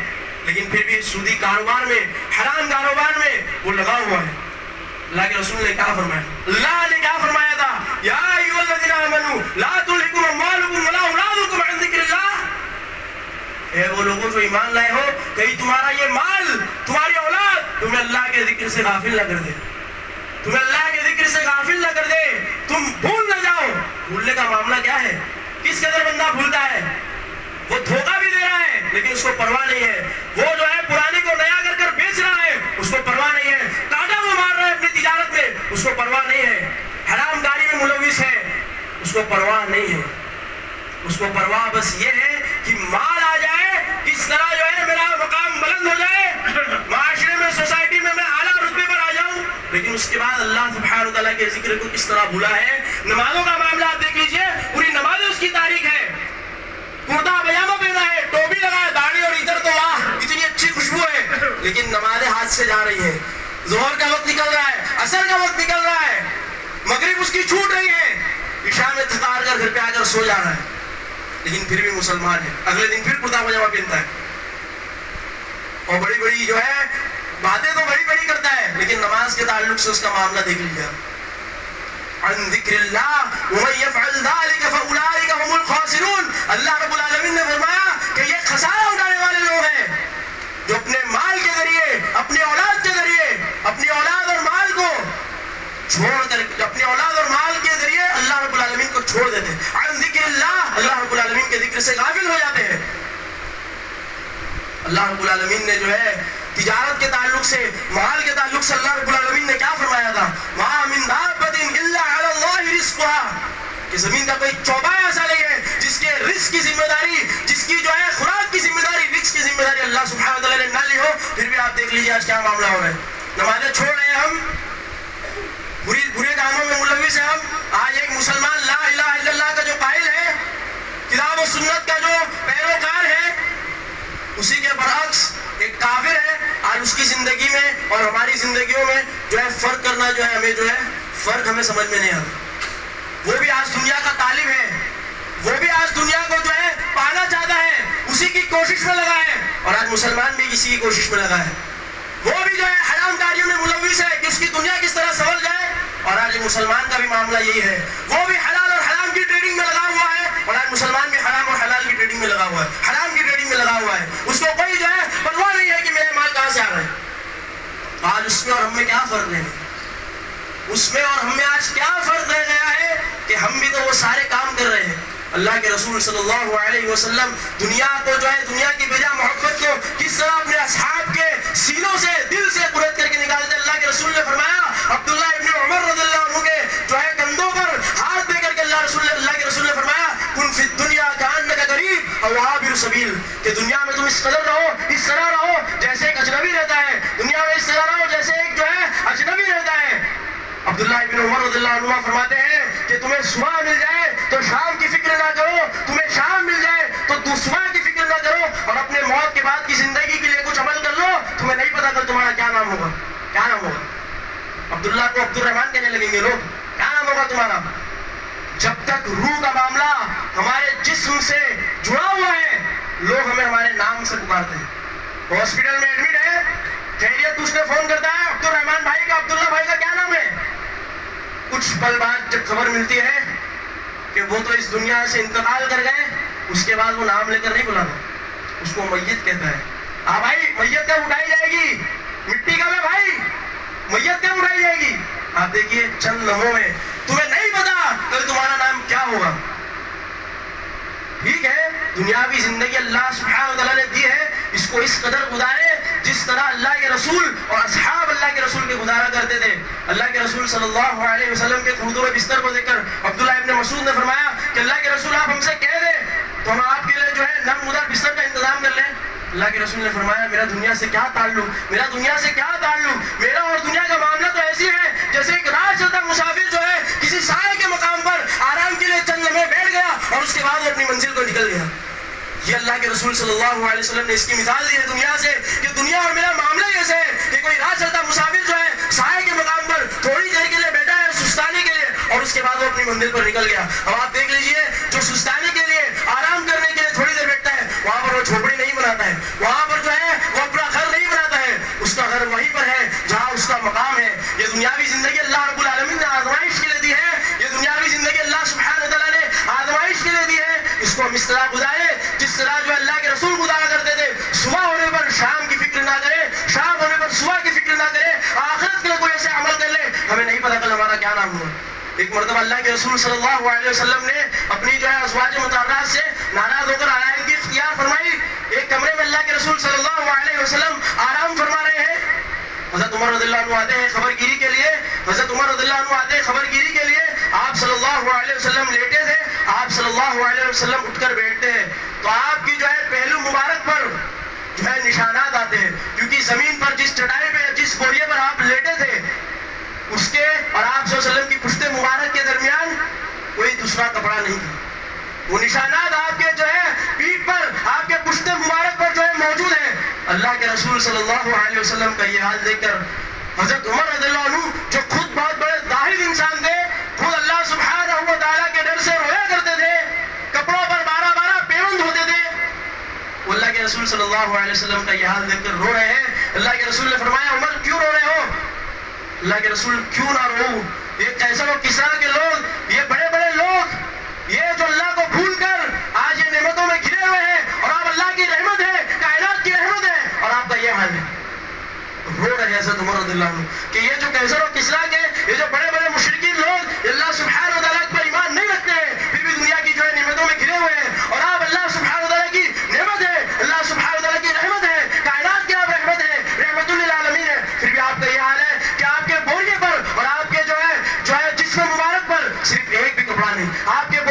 لیکن پھر بھی سودی کاروبار میں, حرام کاروبار میں وہ لگا ہوا ہے. اللہ کے رسول نے کیا فرمایا, اللہ نے کیا فرمایا تھا, یا ایھا الذین آمنوا لا تلھکم اموالکم ولا اولادکم عن ذکر اللہ, اے وہ لوگوں جو ایمان لائے ہو کہیں تمہارا یہ مال, تمہاری اولاد تمہیں اللہ کے ذکر سے غافل نہ کر دے, تمہیں اللہ کے ذکر سے غافل نہ کر دے, تم بھول نہ جاؤ. بھولنے کا معاملہ کیا ہے, کس قدر بندہ بھولتا ہے, وہ دھوکہ بھی دے رہا ہے لیکن اس کو پرواہ نہیں ہے, وہ جو ہے پرانے کو نیا کر کر بیچ رہا ہے اس کو پرواہ نہیں ہے, کاٹا وہ مار رہا ہے اپنی تجارت میں اس کو پرواہ نہیں ہے, حرام کاری میں ملوث ہے اس کو پرواہ نہیں ہے. اس کو پرواہ بس یہ ہے کہ مال آ جائے, کس طرح جو ہے میرا مقام بلند ہو جائے, معاشرے میں, سوسائٹی میں میں اعلیٰ رتبے پر آ جاؤں, لیکن اس کے بعد اللہ سبحانہ وتعالیٰ کے ذکر کو کس طرح بھولا ہے. نمازوں کا معاملہ آپ دیکھ لیجئے, پوری نمازیں اس کی تاریخ ہے, کرتا پجامہ پہنا ہے, ٹوپی لگا ہے, داڑھی, اور ادھر تو واہ اتنی اچھی خوشبو ہے, لیکن نمازیں ہاتھ سے جا رہی ہیں. ظہر کا وقت نکل رہا ہے, عصر کا وقت نکل رہا ہے, مغرب اس کی چھوٹ رہی ہے, عشاء میں تھکار کر گھر پہ آ کر سو جا رہا ہے, لیکن پھر بھی مسلمان ہے. اگلے دن پھر کرتا پجامہ پہنتا ہے اور بڑی بڑی جو ہے باتیں تو بڑی بڑی کرتا ہے, لیکن نماز کے تعلق سے اس کا معاملہ دیکھ لیجیے. عن ذکر اللہ ومن یفعل ذلک فاولئک هم الخاسرون, اللہ رب العالمین نے فرمایا کہ یہ خسارہ اٹھانے والے لوگ ہیں جو اپنے مال کے ذریعے, اپنے اولاد کے ذریعے, اپنی اولاد اور مال کو چھوڑ کر, اپنے اولاد اور مال کے ذریعے اللہ رب العالمین کو چھوڑ دیتے ہیں. عن ذکر اللہ, اللہ رب العالمین کے ذکر سے غافل ہو جاتے ہیں. اللہ رب العالمین نے جو ہے تجارت کے تعلق سے, مال کے تعلق سے اللہ رب العالمین نے کیا فرمایا تھا, مَا مِن دَابَّةٍ إِلَّا عَلَى اللَّهِ رِزْقُهَا, کہ زمین کا کوئی چوپایا ایسا نہیں ہے جس کے رزق کی ذمہ داری, جس کی جو ہے خوراک کی ذمہ داری, رزق کی ذمہ داری اللہ سبحانہ وتعالیٰ نے نہ لی ہو. پھر بھی آپ دیکھ لیجیے آج کیا معاملہ ہو رہا ہے, نمازیں چھوڑ رہے ہیں ہم, برے کاموں میں ملوث ہیں ہم. آج ایک مسلمان لا الہ الا اللہ کا جو قائل ہے, کتاب و سنت کا جو پیروکار ہے, اسی اور ہماری زندگیوں میں جو ہے فرق کرنا جو ہے ہمیں جو ہے فرق ہمیں سمجھ میں نہیں آتا. وہ بھی آج دنیا کا طالب ہے, وہ بھی آج دنیا کو جو ہے پانا چاہتا ہے, اسی کی کوشش میں لگا ہے. اور آج مسلمان بھی کسی کی کوشش میں لگا ہے, وہ بھی جو ہے حرام کاریوں میں ملوث ہے کہ اس کی دنیا کس طرح سنور جائے. اور آج مسلمان کا بھی معاملہ یہی ہے, وہ بھی حلال اور حرام کی ٹریڈنگ میں لگا ہوا ہے. اور آج مسلمان بھی حرام اور حلال کی ٹریڈنگ میں لگا ہوا ہے, حرام کی ٹریڈنگ میں لگا ہوا ہے. اس کو کوئی جو ہے پرواہ نہیں ہے کہ میرے مال کہاں سے آ رہے ہیں. آج اس میں اور ہم میں کیا فرق رہ گیا, اس میں اور ہم میں آج کیا فرق رہ گیا ہے کہ ہم بھی تو وہ سارے کام کر رہے ہیں. اللہ کے رسول صلی اللہ علیہ وسلم دنیا کو جو ہے دنیا کی بجا محبت کو کس طرح اپنے اصحاب کے سینوں سے دل سے قرت کر کے نکالتے. اللہ کے رسول نے فرمایا, عبداللہ ابن عمر رضی اللہ عنہ کے جو ہے کندھوں پر ہاتھ دے کر کے اللہ کے رسول نے فرمایا, کن فی الدنیا کانک غریب او عابر سبیل, کہ دنیا میں تم اس قدر رہو, اس طرح رہو جیسے ایک اجنبی رہتا ہے. دنیا میں اس طرح رہو جیسے ایک جو ہے اجنبی رہتا ہے. عبداللہ ابن عمر رضی اللہ عنہ فرماتے ہیں کہ تمہیں صبح مل جائے تو شام کی فکر نہ کرو, تمہیں شام مل جائے تو صبح کی فکر نہ کرو, اور اپنے موت کے بعد کی زندگی کے لیے کچھ عمل کر لو. تمہیں نہیں پتا کل تمہارا کیا نام ہوگا, کیا نام ہوگا. عبداللہ کو عبد الرحمن کہنے لگیں گے لوگ, کیا نام ہوگا تمہارا. جب تک روح کا معاملہ ہمارے جسم سے جڑا ہوا ہے, لوگ ہمیں ہمارے نام سے پکارتے ہیں. ہاسپٹل میں ایڈمٹ ہے, خیریت اس نے فون کرتا ہے, عبد الرحمن بھائی کا, عبداللہ بھائی کا کیا نام ہے. کچھ پل بعد جب خبر ملتی ہے کہ وہ تو اس دنیا سے انتقال کر گئے, اس کے بعد وہ نام لے کر نہیں بلانا, اس کو میت کہتا ہے. ہاں بھائی, میت کب اٹھائی جائے گی, مٹی کب ہے بھائی, میت کب اٹھائی جائے گی. آپ دیکھیے چند لمحوں میں تمہیں نہیں پتا کل تمہارا نام کیا ہوگا. ٹھیک ہے, دنیاوی زندگی اللہ سبحانہ و تعالیٰ نے دی ہے, اس کو اس قدر گزارے جس طرح اللہ کے رسول اور اصحاب اللہ کے رسول کے گزارا کرتے تھے. اللہ کے رسول صلی اللہ علیہ وسلم کے خردور بستر کو دیکھ کر عبداللہ ابن مسعود نے فرمایا کہ اللہ کے رسول آپ ہم سے کہہ دیں تو ہم آپ کے لیے جو ہے نرم مدار بستر کا انتظام کر لیں. اللہ کے رسول نے فرمایا, میرا دنیا سے کیا تعلق, میرا دنیا سے کیا تعلق. میرا اور دنیا کا معاملہ تو ایسی ہے جیسے ایک راہ چلتا مسافر جو ہے کسی سائے کے مقام پر آرام کے لیے چند لمحے بیٹھ گیا اور اس کے بعد وہ اپنی منزل کو نکل گیا. یہ اللہ کے رسول صلی اللہ علیہ وسلم نے اس کی مثال دی ہے دنیا سے, کہ دنیا اور میرا معاملہ ایسے ہے کہ کوئی راہ چلتا مسافر جو ہے سائے کے مقام پر تھوڑی دیر کے لیے بیٹھا ہے سستانے کے لیے, اور اس کے بعد وہ اپنی منزل پر نکل گیا. اب آپ دیکھ لیجئے, جو سستانے کے لیے آرام کرنے کے لیے تھوڑی دیر بیٹھتا ہے, وہاں پر وہ جھوپڑی نہیں بناتا ہے, وہاں پر جو ہے وہ اپنا گھر نہیں بناتا ہے, اس کا گھر وہیں پر ہے جہاں اس کا مقام ہے. یہ دنیاوی زندگی اللہ رب العالمین نے آزمائش کے لیے دی ہے, یہ دنیاوی زندگی اللہ سبحانہ تعالیٰ نے آزمائش کے لیے دی ہے. اس کو ہم اس طرح گزارے جس طرح جو اللہ کے رسول گزارا کرتے تھے. صبح ہونے پر شام کی فکر نہ کرے, شام ہونے پر صبح کی فکر نہ کرے, آخرت کے لیے کوئی ایسے عمل کر لے, ہمیں نہیں پتا کل ہمارا کیا نام ہوا. ایک مرتبہ اللہ کے رسول صلی اللہ علیہ وسلم نے اپنی جو ہے ازواج مطہرات سے ناراض ہو کر علیحدگی اختیار فرمائی. ایک کمرے میں اللہ کے رسول صلی اللہ علیہ وسلم آرام فرما رہے ہیں. حضرت عمر رضی اللہ عنہ آتے ہیں خبر گیری کے لیے, حضرت عمر رضی اللہ عنہ آتے ہیں خبر گیری کے لیے. آپ صلی اللہ علیہ وسلم لیٹے تھے, آپ صلی اللہ علیہ وسلم اٹھ کر بیٹھتے ہیں تو آپ کی جو ہے پہلو مبارک پر جو ہے نشانات آتے ہیں, کیونکہ زمین پر جس چٹائی پہ جس بوریے پر آپ لیٹے تھے اس کے اور آپ صلی اللہ علیہ وسلم کی پشت مبارک کے درمیان کوئی دوسرا کپڑا نہیں تھا. وہ نشانات آپ کے جو ہے پیٹھ پر, آپ کے پشت مبارک پر جو ہے موجود ہیں. اللہ کے رسول صلی اللہ علیہ وسلم کا یہ حال دیکھ کر حضرت عمر رضی اللہ عنہ جو خود بہت بڑے زاہد انسان تھے, خود اللہ سبحانہ و تعالیٰ کے ڈر سے رویا کرتے تھے, کپڑوں پر 12 پیوند ہوتے تھے, وہ اللہ کے رسول صلی اللہ علیہ وسلم کا یہ حال دیکھ کر رو رہے ہیں. اللہ کے رسول نے فرمایا, عمر کیوں رو رہے ہو. اللہ کے رسول کیوں نہ رو, یہ کیسر و کسرا کے لوگ, یہ بڑے بڑے لوگ, یہ جو اللہ کو بھول کر آج یہ نعمتوں میں گھرے ہوئے ہیں, اور آپ اللہ کی رحمت ہے, کائنات کی رحمت ہے, اور آپ کا یہ حال ہے. رو رہے حضرت عمر رضی اللہ عنہ کہ یہ جو کیسر و کسرا کے یہ جو بڑے بڑے مشرکین لوگ اللہ سبحانہ و تعالیٰ پر ایمان نہیں رکھتے ہیں, پھر بھی دنیا کی جو ہے نعمتوں میں گھرے ہوئے ہیں, اور آپ اللہ سبحانہ و تعالیٰ کی نعمت ہے, اللہ سبحانہ و تعالیٰ کی رحمت ہے, کائنات کی آپ رحمت ہے, رحمت للعالمین ہے, پھر بھی آپ کا یہ حال ہے کہ آپ کے بوریے پر اور آپ کے جو ہے جسم مبارک پر صرف ایک بھی کپڑا نہیں, آپ کے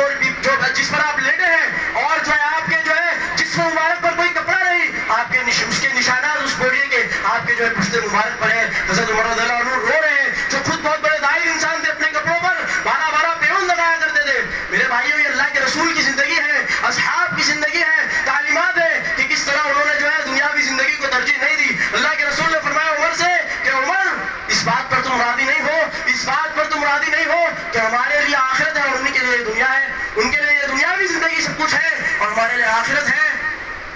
جس پر آپ لیٹے ہیں اور جو ہے آپ کے جو ہے جسم مبارک پر کوئی کپڑا نہیں, آپ کے اس کے نشانات اس بوریے کے آپ کے جو ہے پشت مبارک پر ہے. حضرت عمر رضی اللہ عنہ رو رہے ہیں جو خود بہت بڑے ظاہر انسان تھے, اپنے کپڑوں پر 12 پیوند لگایا کرتے تھے. میرے بھائیوں, یہ اللہ کے رسول کی زندگی ہے, اصحاب کی زندگی ہے, تعلیمات ہے کہ کس طرح انہوں نے جو ہے دنیاوی زندگی کو ترجیح نہیں دی. اللہ کے رسول نے فرمایا عمر سے کہ مرادی نہیں ہو کہ ہمارے لیے آخرت ہے اور ان کے لیے دنیا ہے، ان کے لیے دنیاوی زندگی سب کچھ ہے اور ہمارے لیے آخرت ہے.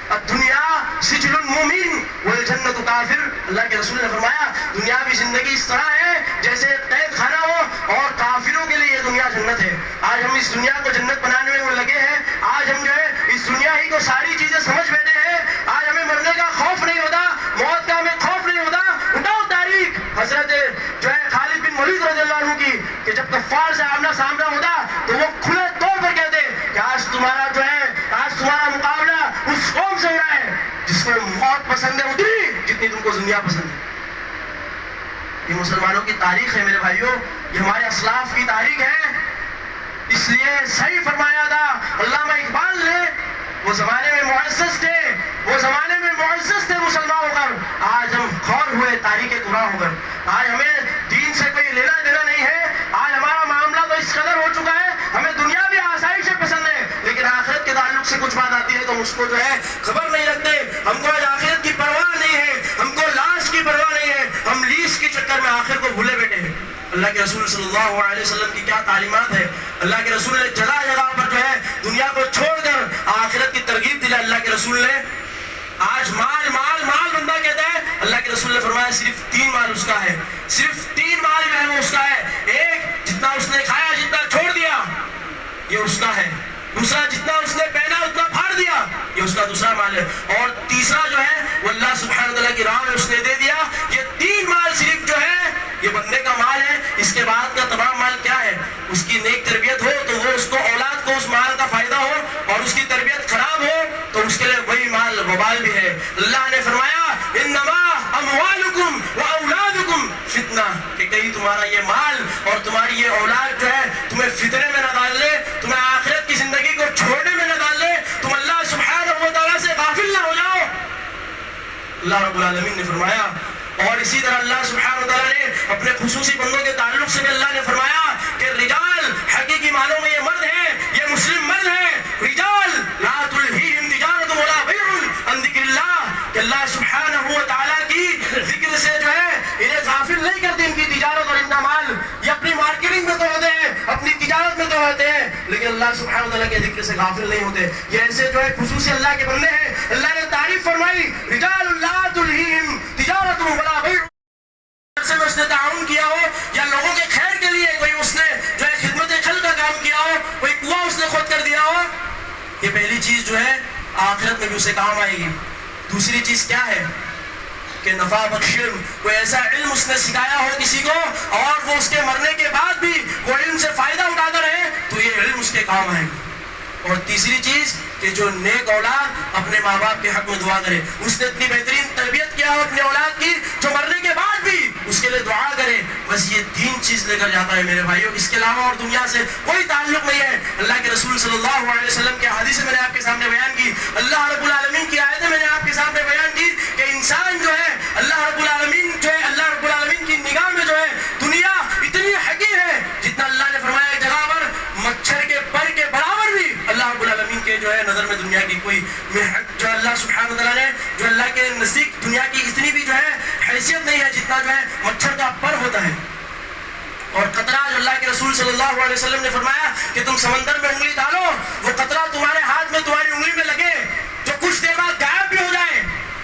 الدنیا سجن المومن والجنت کافر. اللہ کے رسول نے فرمایا دنیاوی زندگی اس طرح ہے جیسے قید خانہ ہو اور کافروں کے لیے یہ دنیا جنت ہے. آج ہم اس دنیا کو جنت بنانے میں لگے ہیں. آج ہم جو ہے اس دنیا ہی کو ساری چیزیں سمجھ بیٹھے ہیں. آج ہمیں مرنے کا خوف نہیں ہوتا، موت کا ہمیں خوف نہیں ہوتا. اٹھاؤ تاریخ حضرت جو ہے خالد بن ولید رضی اللہ عنہ کی کہ جب کفار سے آمنا سامنا ہوتا تو وہ کھلے طور پر کہتے کہ آج تمہارا جو ہے آج تمہارا مقابلہ اس قوم سے ہو رہا ہے جس کو موت پسند ہے اتنی جتنی تم کو دنیا پسند ہے. یہ مسلمانوں کی تاریخ ہے میرے بھائیوں، یہ ہمارے اسلاف کی تاریخ ہے. اس لیے صحیح فرمایا تھا علامہ اقبال نے، وہ زمانے میں معزز تھے، وہ زمانے میں معزز تھے مسلمان ہو کر، آج ہم خور ہوئے تاریخ قرآن ہو کر. آج ہمیں دین سے کوئی لینا دینا نہیں ہے. آج ہمارا معاملہ تو اس قدر ہو چکا ہے، ہمیں دنیا بھی آسائشیں پسند ہے لیکن آخرت کے تعلق سے کچھ بات آتی ہے تو اس کو جو ہے خبر نہیں رکھتے. ہم کو آج آخرت کی پرواہ نہیں ہے، ہم کو لاش کی پرواہ نہیں ہے، ہم لیس کے چکر میں آخر کو بھولے بیٹھے ہیں. اللہ کے رسول صلی اللہ علیہ وسلم کی کیا تعلیمات ہے. اللہ کے رسول نے جگہ جگہ پر جو ہے دنیا کو چھوڑ کر آخرت کی ترغیب دلائی. اللہ کے رسول نے آج مال مال مال بندہ کہتا ہے، اللہ کے رسول نے فرمایا صرف 3 مال اس کا ہے، صرف 3 مال جو ہے وہ اس کا ہے. ایک جتنا اس نے کھایا جتنا چھوڑ دیا یہ اس کا ہے. دوسرا جتنا اس نے پہنا اتنا پھاڑ دیا یہ اس کا دوسرا مال ہے. اور تیسرا جو ہے وہ اللہ سبحانہ وتعالیٰ کی راہ میں اس نے دے دیا. یہ 3 مال صرف جو ہے یہ بندے کا مال ہے. اس کے بعد کا تمام مال کیا ہے؟ اس کی نیک تربیت ہو تو وہ اس کو اولاد کو اس مال کا فائدہ ہو، اور اس کی تربیت خراب ہو تو اس کے لیے وہی مال وبال بھی ہے. اللہ نے فرمایا انما اموالکم واولادکم فتنہ، کہ کہیں تمہارا یہ مال اور تمہاری یہ اولاد جو ہے تمہیں فتنے میں نہ ڈال لے، تمہیں آخرت کی زندگی کو چھوڑنے میں نہ ڈال لے، تم اللہ سبحانہ و تعالیٰ سے غافل نہ ہو جاؤ. اللہ رب العالمین نے فرمایا. اور اسی طرح اللہ سبحانہ و تعالیٰ نے اپنے خصوصی بندوں کے تعلق سے بھی اللہ نے فرمایا کہ رجال حقیقی معنوں میں یہ مرد ہیں، یہ مسلم مرد ہیں. رجال لا تلہیہم تجارت ولا بیع عن ذکر اللہ، کہ اللہ سبحانہ و تعالیٰ کی ذکر سے جو ہے انہیں غافل نہیں کرتے. ان کی تجارت اور ان کا مال یہ اپنی مارکیٹنگ میں تو ہوتے ہیں، اپنی تجارت میں تو ہوتے ہیں، لیکن اللہ سبحانہ و تعالیٰ کے ذکر سے غافل نہیں ہوتے. یہ ایسے جو ہے خصوصی اللہ کے بندے ہیں. اللہ نے تعریف فرمائی رجال لا تلہیہم تجارت ولا بیع، سے میں اس نے تعاون کیا ہو یا لوگوں کے خیر کے لیے کوئی اس نے جو ہے خدمت خلق کا کام کیا ہو، کوئی کنواں اس نے کھود کر دیا ہو، یہ پہلی چیز جو ہے آخرت میں بھی اسے کام آئے گی. دوسری چیز کیا ہے کہ نفع بخش علم، کوئی ایسا علم اس نے سکھایا ہو کسی کو اور وہ اس کے مرنے کے بعد بھی وہ علم سے فائدہ اٹھاتا رہے تو یہ علم اس کے کام آئے گا. اور تیسری چیز کہ جو نیک اولاد اپنے ماں باپ کے حق میں دعا کرے، اس نے اتنی بہترین تربیت کیا ہو اپنے اولاد کی جو مرنے کے بعد بھی اس کے لیے دعا کرے. بس یہ 3 چیز لے کر جاتا ہے میرے بھائیوں. اس کے علاوہ اور دنیا سے کوئی تعلق نہیں ہے. اللہ کے رسول صلی اللہ علیہ وسلم کی حدیث میں نے آپ کے سامنے بیان کی، اللہ رب العالمین کی آیتیں میں نے آپ کے سامنے بیان کی کہ انسان جو ہے اللہ رب العالمین جو ہے اللہ رب العالمین کی نگاہ میں جو ہے دنیا اتنی حقیر ہے جتنا اللہ نے فرمایا ایک جگہ پر مچھر کے پر کے برابر بھی اللہ رب العالمین کے جو ہے نظر میں دنیا کی کوئی جو اللہ سبحانہ وتعالیٰ نے جو اللہ کے نزدیک دنیا کی اتنی بھی جو ہے حیثیت نہیں ہے جتنا جو ہے مچھر کا پر ہوتا ہے. اور قطرہ جو اللہ کے رسول صلی اللہ علیہ وسلم نے فرمایا کہ تم سمندر میں انگلی ڈالو، وہ قطرہ تمہارے ہاتھ میں تمہاری انگلی میں لگے جو کچھ دیر بعد غائب بھی ہو جائے،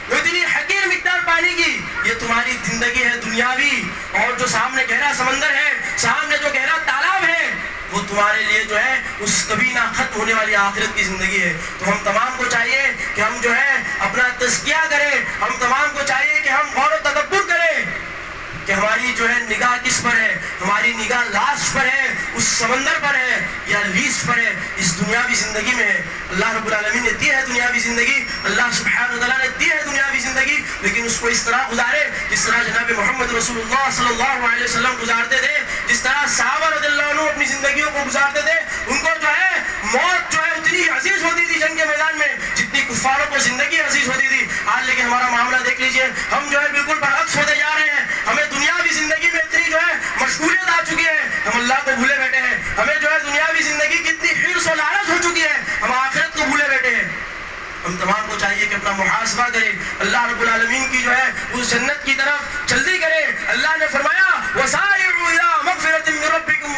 وہ اتنی حقیر مقدار پانی کی، یہ تمہاری زندگی ہے دنیاوی. اور جو سامنے گہرا سمندر ہے، سامنے جو گہرا تالاب ہے، وہ تمہارے لیے جو ہے اس کبھی نہ ختم ہونے والی آخرت کی زندگی ہے. تو ہم تمام کو چاہیے کہ ہم جو ہے اپنا تزکیہ کریں، ہم تمام کو چاہیے کہ ہم غور و تدبر کریں کہ ہماری جو ہے نگاہ کس پر ہے. ہماری نگاہ لاش پر ہے، اس سمندر پر ہے، یا لیس پر ہے، اس دنیاوی زندگی میں ہے. اللہ رب العالمین نے دی ہے دنیاوی زندگی، اللہ سبحانہ وتعالیٰ نے دی ہے دنیاوی زندگی، لیکن اس کو اس طرح گزارے جس طرح جناب محمد رسول اللہ صلی اللہ علیہ وسلم گزارتے تھے، جس طرح صحابہ رضی اللہ عنہ اپنی زندگیوں کو گزارتے تھے. ان کو جو ہے موت جو ہے اتنی عزیز ہوتی تھی جنگ کے میدان میں جتنی کفاروں کو زندگی عزیز ہوتی تھی. آج لیکن ہمارا معاملہ دیکھ لیجئے، ہم جو ہے بالکل برعکس ہوتے جا رہے ہیں. ہمیں دنیاوی زندگی میں اتنی جو ہے مشغولیت آ چکی ہے، ہم اللہ کو بھولے بیٹھے ہیں. ہمیں جو ہے دنیاوی زندگی کی اتنی حرص و لالچ ہو چکی ہے، ہم آخرت کو بھولے بیٹھے ہیں. ہم تمام کو چاہیے کہ اپنا محاسبہ کرے، اللہ رب العالمین کی جو ہے اس جنت کی طرف جلدی کرے. اللہ نے فرمایا وَسَارِعُوا إِلَىٰ مَغْفِرَةٍ مِّن رَّبِّكُمْ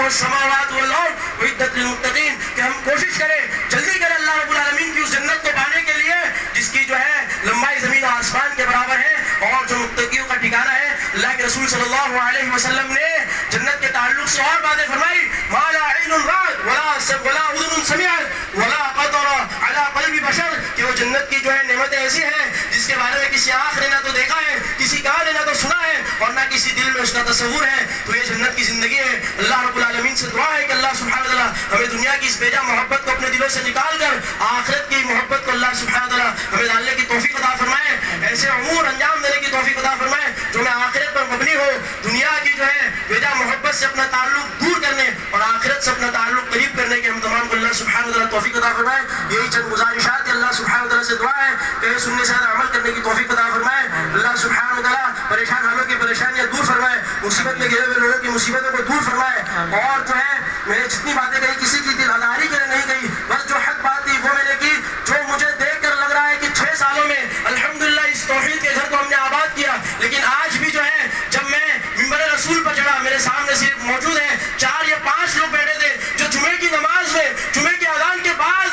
والسماوات والارض اعدت للمتقین، کہ ہم کوشش کریں، جلدی کریں اللہ رب العالمین کی اس جنت کو پانے کے لیے جس کی جو ہے لمبائی زمین و آسمان کے برابر ہے اور جو متقیوں کا ٹھکانہ ہے۔ اللہ کے رسول صلی اللہ علیہ وسلم نے جنت کے تعلق سے اور باتیں فرمائی، ما لا عین رأت ولا اذن سمعت ولا خطر علی قلب بشر، کہ وہ جنت کی جو ہے نعمتیں ایسی ہیں جس کے بارے میں کسی آنکھ نے نہ تو دیکھا ہے، کسی کان نے نہ تو سنا ہے اور نہ کسی دل میں اس کا تصور ہے۔ تو یہ جنت کی زندگی ہے۔ اللہ رب العالمین سے دعا ہے کہ اللہ سبحانہ وتعالی ہمیں دنیا کی اس بیجا محبت کو اپنے دلوں سے نکال کر آخرت کی محبت کو اللہ سبحانہ وتعالی ہمیں ڈالنے کی توفیق عطا فرمائے، ایسے امور انجام دینے کی توفیق عطا فرمائے جو میں آخرت پر مبنی ہو، دنیا کی جو ہے بیجا محبت سے اپنا تعلق دور کرنے اور آخرت سے اپنا تعلق قریب کرنے کے ہم تمام کو اللہ سبحانہ وتعالی توفیق عطا فرمائے۔ یہی چند گزارشات ہے، اللہ سبحانہ وتعالی سے دعا ہے کہ سننے سے زیادہ عمل کرنے کی توفیق عطا فرمائے۔ اللہ سبحانہ وتعالی پریشان حالوں کی پریشانیاں دور فرمائے، مصیبت میں گھرے ہوئے لوگوں کی مصیبتوں کو دور فرمائے، اور جو ہے میں نے جتنی باتیں کہی کسی کی دل آزاری کے لیے نہیں کہی، بس جو حق بات تھی وہ میں نے کی، جو مجھے دیکھ کر لگ رہا ہے کہ 6 سالوں میں الحمدللہ اس توحید کے گھر کو ہم نے آباد کیا، لیکن آج بھی جو ہے جب میں منبر رسول پر چڑھا میرے سامنے صرف موجود ہیں 4 یا 5 لوگ بیٹھے تھے جو جمعے کی نماز میں جمعے کے اذان کے بعد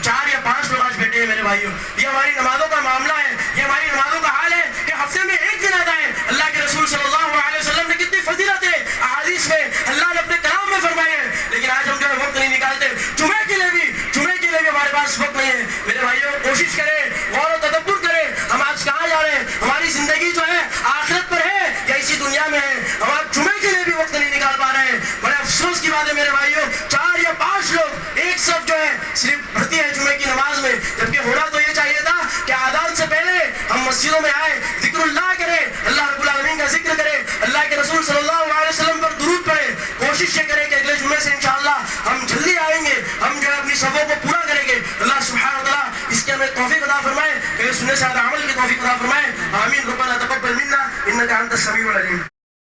4 یا 5 لوگ آج بیٹھے ہیں میرے بھائیوں۔ یہ ہماری نمازوں کا معاملہ ہے، یہ ہماری نمازوں کا حال ہے کہ ہفتے میں ایک دن آتا ہے۔ اللہ کے رسول صلی اللہ علیہ وسلم نے کتنی فضیلت ہے احادیث میں اللہ نے اپنے کلام میں فرمائی ہے، لیکن آج ہم جو ہے وقت نہیں نکالتے، جمعے کے لیے بھی ہمارے پاس وقت نہیں ہے۔ میرے بھائیوں کوشش کریں، غور و تدبر کریں، ہم آج کہاں جا رہے ہیں، ہماری زندگی جو ہے آخرت پر ہے یا اسی دنیا میں ہے، ہم آج جمعے کے لیے بھی وقت نہیں نکال پا رہے ہیں۔ بڑے افسوس کی بات ہے میرے بھائیوں، 4 یا 5 لوگ ایک صف جو ہے صرف بھرتی ہے جمعے کی نماز میں، جبکہ ہونا تو یہ چاہیے تھا کہ آذان سے پہلے ہم مسجدوں میں آئے، ذکر اللہ کریں، اللہ رب العالمین کا ذکر کریں، اللہ کے رسول صلی اللہ علیہ وسلم پر درود پڑھیں۔ کوشش یہ کریں کہ اگلے جمعے سے انشاءاللہ ہم جلدی آئیں گے، ہم جو ہے اپنی صفوں کو پورا کریں گے۔ اللہ سبحانہ وتعالی اس کے ہمیں توفیق عطا فرمائے، کہ سننے سے زیادہ عمل کی توفیق عطا فرمائے۔ آمین۔ ربنا تقبل منا انک انت السمیع العلیم۔